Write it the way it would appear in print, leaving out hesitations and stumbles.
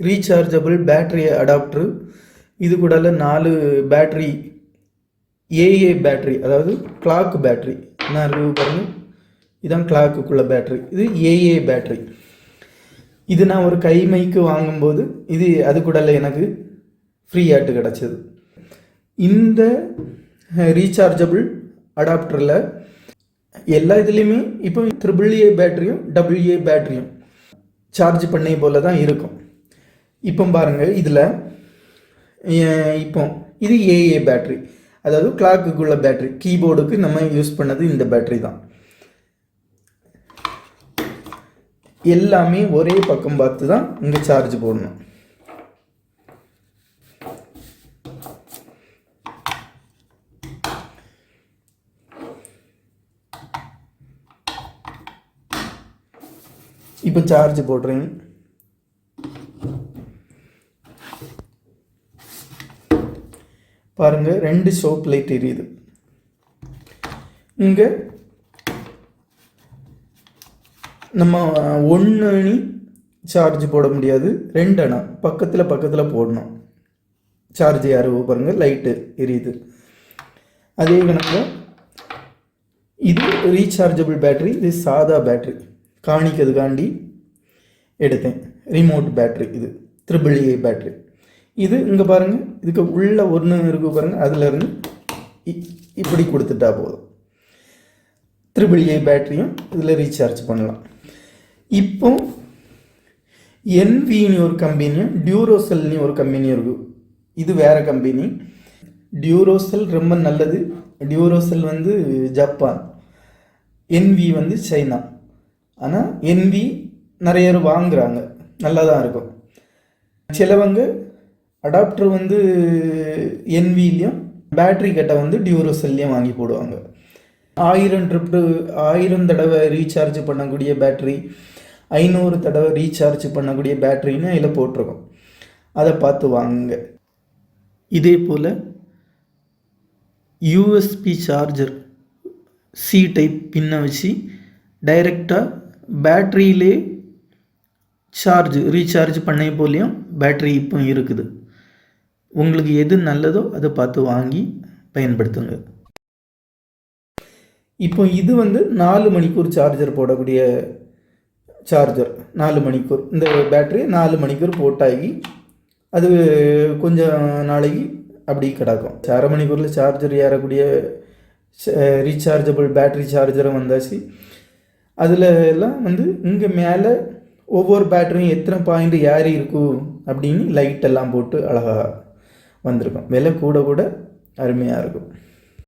Rechargeable battery adapter. இது கூட 4 battery, AA battery, அதாவது கிளாக் பேட்ரி. என்ன இருக்குது பாருங்கள், இதுதான் கிளாக்குக்குள்ள பேட்ரி. இது ஏஏ பேட்ரி. இது நான் ஒரு கை மைக்கு வாங்கும்போது இது அது கூட எனக்கு ஃப்ரீயாட்டு கிடச்சிது. இந்த ரீசார்ஜபிள் அடாப்டரில் எல்லா இதுலேயுமே இப்போ AAA பேட்டரியும் AA பேட்டரியும் சார்ஜ் பண்ணே போல் தான் இருக்கும். இப்போ பாருங்கள், இதில் இப்போ இது ஏஏ பேட்ரி, அதாவது கிளாக்குக்குள்ள பேட்ரி. கீபோர்டுக்கு நம்ம யூஸ் பண்ணது இந்த பேட்ரி தான். எல்லாமே ஒரே பக்கம் பார்த்து தான் இங்கே சார்ஜ் போடணும். இப்போ சார்ஜ் போடுறேன். பாருங்கள், 2 ஷோப் லைட் எரியுது. இங்கே நம்ம 1 அணி சார்ஜ் போட முடியாது, 2 அணை பக்கத்தில் போடணும். சார்ஜ் யாரு பாருங்கள், லைட்டு எரியுது. அதே கணக்கில் இது ரீசார்ஜபிள் பேட்ரி, இது சாதா பேட்ரி. காணிக்கிறதுக்காண்டி எடுத்தேன். ரிமோட் பேட்ரி, இது AAA பேட்ரி. இது இங்கே பாருங்கள், இதுக்கு உள்ள ஒன்று இருக்குது பாருங்கள், அதிலிருந்து இப்படி கொடுத்துட்டா போதும். AAA பேட்டரியும் இதில் ரீசார்ஜ் பண்ணலாம். இப்போ என்வின்னு ஒரு கம்பெனியும் டியூரோசெல்னு ஒரு கம்பெனியும் இருக்குது. இது வேறு கம்பெனி. டியூரோசெல் ரொம்ப நல்லது. டியூரோசெல் வந்து ஜப்பான், என்வி வந்து சைனா. ஆனால் என்வி நிறைய பேர் வாங்குகிறாங்க, நல்லா தான் இருக்கும். சிலவங்க அடாப்டர் வந்து என்விலையும் பேட்ரி கட்டை வந்து டியூரோசெல்லையும் வாங்கி போடுவாங்க. 1000 தடவை ரீசார்ஜ் பண்ணக்கூடிய பேட்ரி, 500 தடவை ரீசார்ஜ் பண்ணக்கூடிய பேட்ரின்னு அதில் போட்டிருக்கோம். அதை பார்த்து வாங்குங்க. இதே போல் யூஎஸ்பி சார்ஜர் சி டைப் பின்னை வச்சு டைரெக்டாக பேட்ரியிலே ரீசார்ஜ் பண்ண போலேயும் பேட்ரி இப்போ இருக்குது. உங்களுக்கு எது நல்லதோ அதை பார்த்து வாங்கி பயன்படுத்துங்க. இப்போ இது வந்து 4 மணிக்கூர் சார்ஜர் போடக்கூடிய சார்ஜர். 4 மணிக்கூர் இந்த பேட்ரி 4 மணிக்கூர் போட்டாகி அது கொஞ்சம் நாளைக்கு அப்படி கிடக்கும். 1/2 மணிக்கூரில் சார்ஜர் ஏறக்கூடிய ரீசார்ஜபிள் பேட்ரி சார்ஜரும் வந்தாச்சு. அதில் எல்லாம் வந்து இங்கே மேலே ஒவ்வொரு பேட்டரியும் எத்தனை பாயிண்ட் ஏறி இருக்கும் அப்படின்னு லைட்டெல்லாம் போட்டு அழகாக வந்திருக்கும். விலை கூட அருமையாக இருக்கும்.